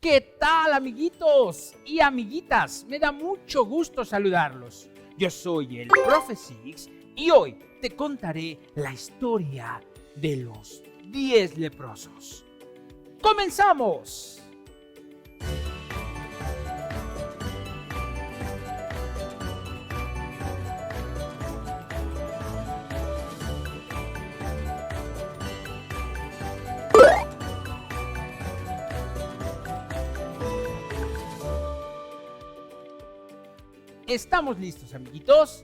¿Qué tal, amiguitos y amiguitas? Me da mucho gusto saludarlos. Yo soy el Profe Six y hoy te contaré la historia de los 10 leprosos. ¡Comenzamos! Estamos listos, amiguitos.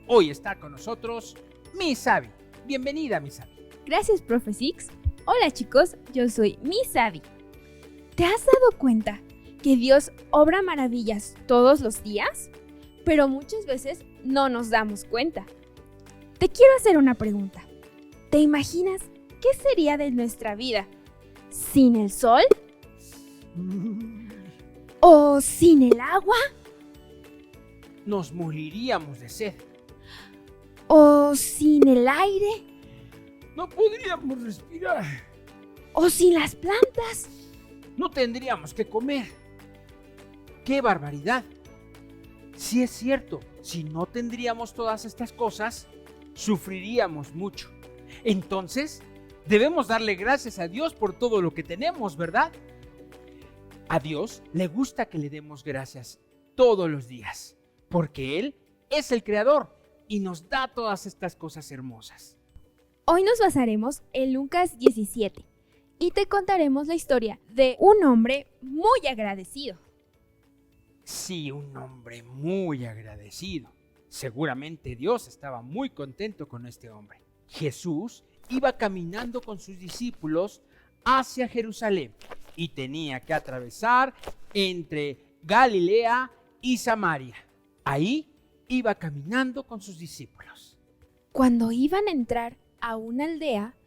Hoy está con nosotros Misabi. Bienvenida, Misabi. Gracias, Profe Six. Hola, chicos, yo soy Misabi. ¿Te has dado cuenta que Dios obra maravillas todos los días? Pero muchas veces no nos damos cuenta. Te quiero hacer una pregunta. ¿Te imaginas qué sería de nuestra vida sin el sol? ¿O sin el agua? Nos moriríamos de sed. ¿O sin el aire? No podríamos respirar. ¿O sin las plantas? No tendríamos que comer. ¡Qué barbaridad! Si es cierto, si no tendríamos todas estas cosas, sufriríamos mucho. Entonces, debemos darle gracias a Dios por todo lo que tenemos, ¿verdad? A Dios le gusta que le demos gracias todos los días, porque Él es el creador y nos da todas estas cosas hermosas. Hoy nos basaremos en Lucas 17 y te contaremos la historia de un hombre muy agradecido. Sí, un hombre muy agradecido. Seguramente Dios estaba muy contento con este hombre. Jesús iba caminando con sus discípulos hacia Jerusalén y tenía que atravesar entre Galilea y Samaria. Ahí iba caminando con sus discípulos. Cuando iban a entrar a una aldea,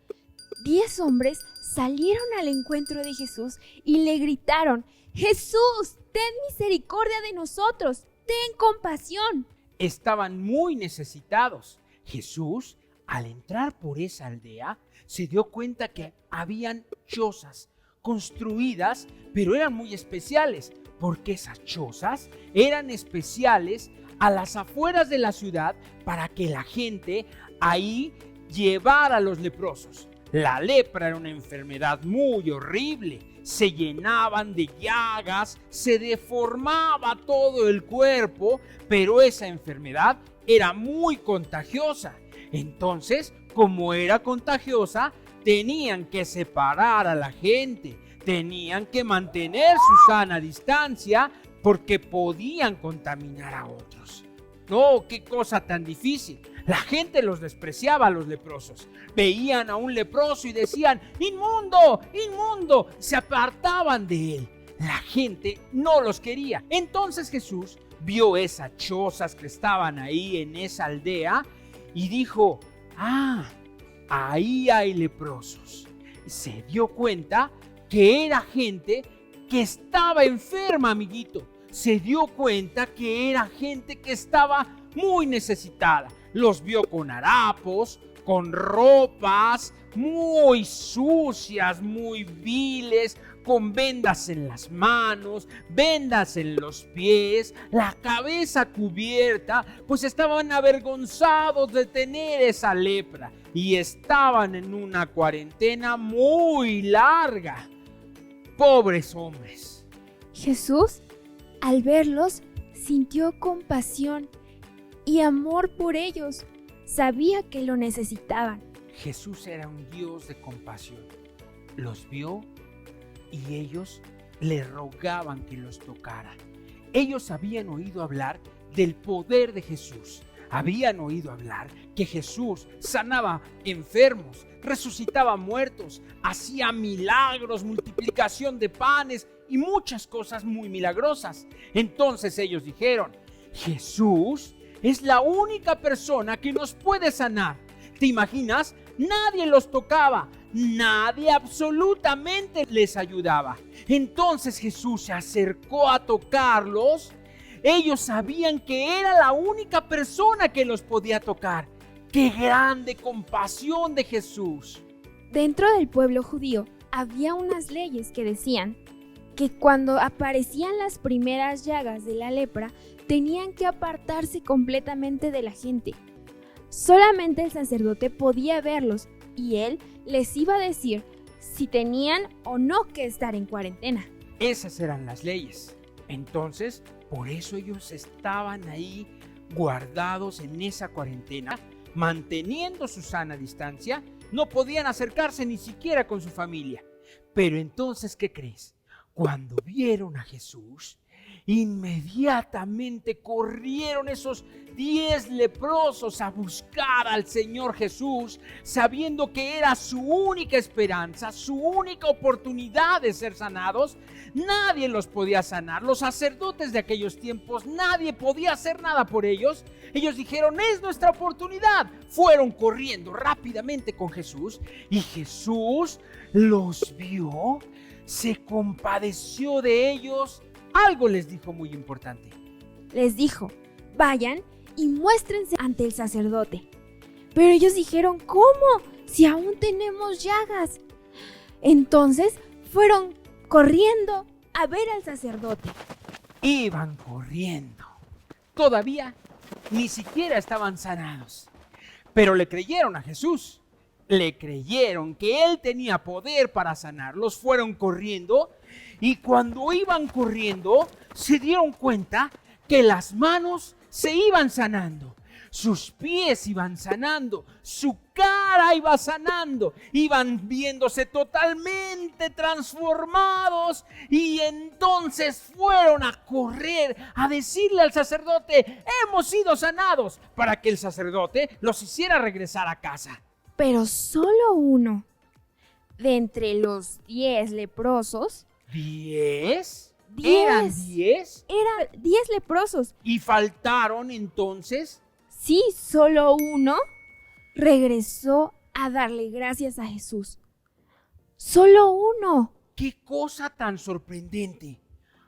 10 hombres salieron al encuentro de Jesús y le gritaron: ¡Jesús, ten misericordia de nosotros! ¡Ten compasión! Estaban muy necesitados. Jesús, al entrar por esa aldea, se dio cuenta que habían chozas construidas, pero eran muy especiales, porque esas chozas eran especiales a las afueras de la ciudad para que la gente ahí llevara a los leprosos. La lepra era una enfermedad muy horrible. Se llenaban de llagas, se deformaba todo el cuerpo, pero esa enfermedad era muy contagiosa. Entonces, como era contagiosa, tenían que separar a la gente, tenían que mantener su sana distancia porque podían contaminar a otros. No, qué cosa tan difícil. La gente los despreciaba a los leprosos. Veían a un leproso y decían: ¡inmundo! ¡Inmundo! Se apartaban de él. La gente no los quería. Entonces Jesús vio esas chozas que estaban ahí en esa aldea y dijo: ¡ah! Ahí hay leprosos. Se dio cuenta que era gente que estaba enferma, amiguito. Se dio cuenta que era gente que estaba muy necesitada. Los vio con harapos, con ropas muy sucias, muy viles, con vendas en las manos, vendas en los pies, la cabeza cubierta, pues estaban avergonzados de tener esa lepra y estaban en una cuarentena muy larga. Pobres hombres. Jesús, al verlos, sintió compasión y amor por ellos. Sabía que lo necesitaban. Jesús era un Dios de compasión. Los vio y ellos le rogaban que los tocara. Ellos habían oído hablar del poder de Jesús. Habían oído hablar que Jesús sanaba enfermos, resucitaba muertos, hacía milagros, multiplicación de panes y muchas cosas muy milagrosas. Entonces ellos dijeron: Jesús es la única persona que nos puede sanar. ¿Te imaginas? Nadie los tocaba, nadie absolutamente les ayudaba. Entonces Jesús se acercó a tocarlos. Ellos sabían que era la única persona que los podía tocar. ¡Qué grande compasión de Jesús! Dentro del pueblo judío había unas leyes que decían que cuando aparecían las primeras llagas de la lepra, tenían que apartarse completamente de la gente. Solamente el sacerdote podía verlos y él les iba a decir si tenían o no que estar en cuarentena. Esas eran las leyes. Entonces, por eso ellos estaban ahí guardados en esa cuarentena, manteniendo su sana distancia. No podían acercarse ni siquiera con su familia. Pero entonces, ¿qué crees? Cuando vieron a Jesús, inmediatamente corrieron esos 10 leprosos a buscar al Señor Jesús, sabiendo que era su única esperanza, su única oportunidad de ser sanados. Nadie los podía sanar. Los sacerdotes de aquellos tiempos, nadie podía hacer nada por ellos. Ellos dijeron, es nuestra oportunidad. Fueron corriendo rápidamente con Jesús y Jesús los vio, se compadeció de ellos. Algo les dijo muy importante. Les dijo, vayan y muéstrense ante el sacerdote. Pero ellos dijeron, ¿cómo? Si aún tenemos llagas. Entonces fueron corriendo a ver al sacerdote. Iban corriendo. Todavía ni siquiera estaban sanados. Pero le creyeron a Jesús. Le creyeron que Él tenía poder para sanarlos. Fueron corriendo. Y cuando iban corriendo, se dieron cuenta que las manos se iban sanando, sus pies iban sanando, su cara iba sanando, iban viéndose totalmente transformados. Y entonces fueron a correr a decirle al sacerdote, hemos sido sanados, para que el sacerdote los hiciera regresar a casa. Pero solo uno de entre los 10 leprosos. ¿10? 10. ¿Eran 10? Eran 10 leprosos. ¿Y faltaron entonces? Sí, solo uno regresó a darle gracias a Jesús. Solo uno. ¡Qué cosa tan sorprendente!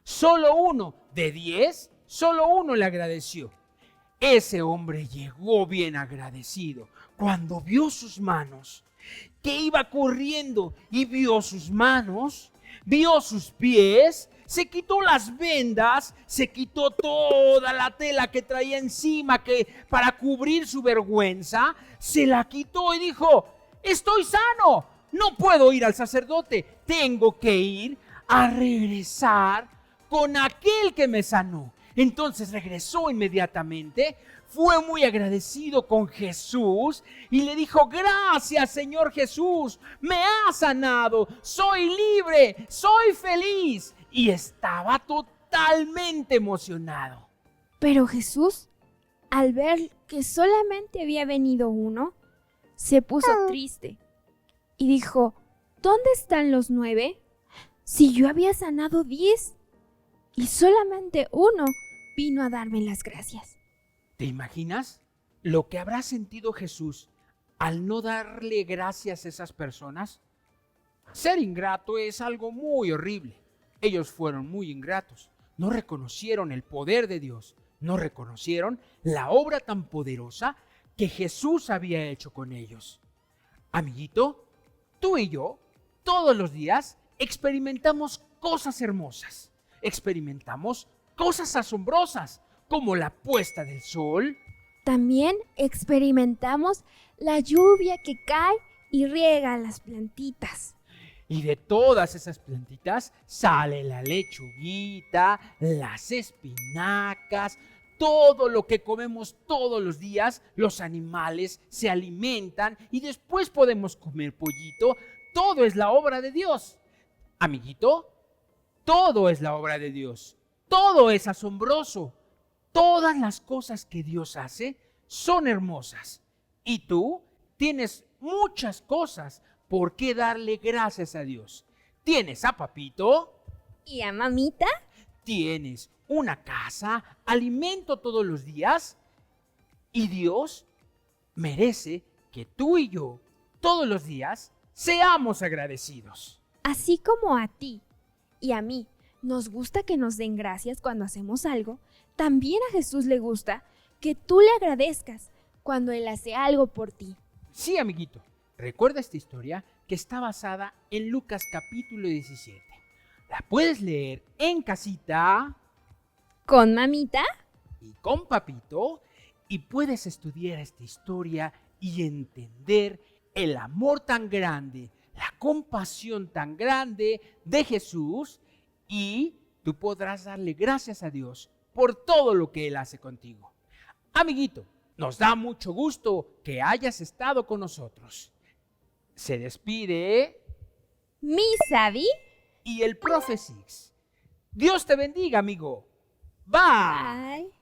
Solo uno de 10, solo uno le agradeció. Ese hombre llegó bien agradecido. Cuando vio sus manos, que iba corriendo y vio sus manos, vio sus pies, se quitó las vendas, se quitó toda la tela que traía encima para cubrir su vergüenza, se la quitó y dijo, estoy sano, no puedo ir al sacerdote, tengo que ir a regresar con aquel que me sanó. Entonces regresó inmediatamente, fue muy agradecido con Jesús y le dijo, gracias Señor Jesús, me has sanado, soy libre, soy feliz. Y estaba totalmente emocionado. Pero Jesús, al ver que solamente había venido uno, se puso triste y dijo, ¿dónde están los 9? Si yo había sanado 10 y solamente uno vino a darme las gracias. ¿Te imaginas lo que habrá sentido Jesús al no darle gracias a esas personas? Ser ingrato es algo muy horrible. Ellos fueron muy ingratos. No reconocieron el poder de Dios. No reconocieron la obra tan poderosa que Jesús había hecho con ellos. Amiguito, tú y yo, todos los días, experimentamos cosas hermosas. Experimentamos cosas asombrosas, como la puesta del sol. También experimentamos la lluvia que cae y riega las plantitas. Y de todas esas plantitas sale la lechuguita, las espinacas, todo lo que comemos todos los días. Los animales se alimentan y después podemos comer pollito. Todo es la obra de Dios. Amiguito, todo es la obra de Dios. Todo es asombroso. Todas las cosas que Dios hace son hermosas. Y tú tienes muchas cosas por qué darle gracias a Dios. Tienes a papito. ¿Y a mamita? Tienes una casa, alimento todos los días. Y Dios merece que tú y yo, todos los días, seamos agradecidos. Así como a ti y a mí nos gusta que nos den gracias cuando hacemos algo, también a Jesús le gusta que tú le agradezcas cuando Él hace algo por ti. Sí, amiguito. Recuerda esta historia que está basada en Lucas capítulo 17. La puedes leer en casita Con mamita. y con papito y puedes estudiar esta historia y entender el amor tan grande, la compasión tan grande de Jesús y tú podrás darle gracias a Dios por todo lo que Él hace contigo. Amiguito, nos da mucho gusto que hayas estado con nosotros. Se despide Misabi. y el profe Six. Dios te bendiga, amigo. Bye. Bye.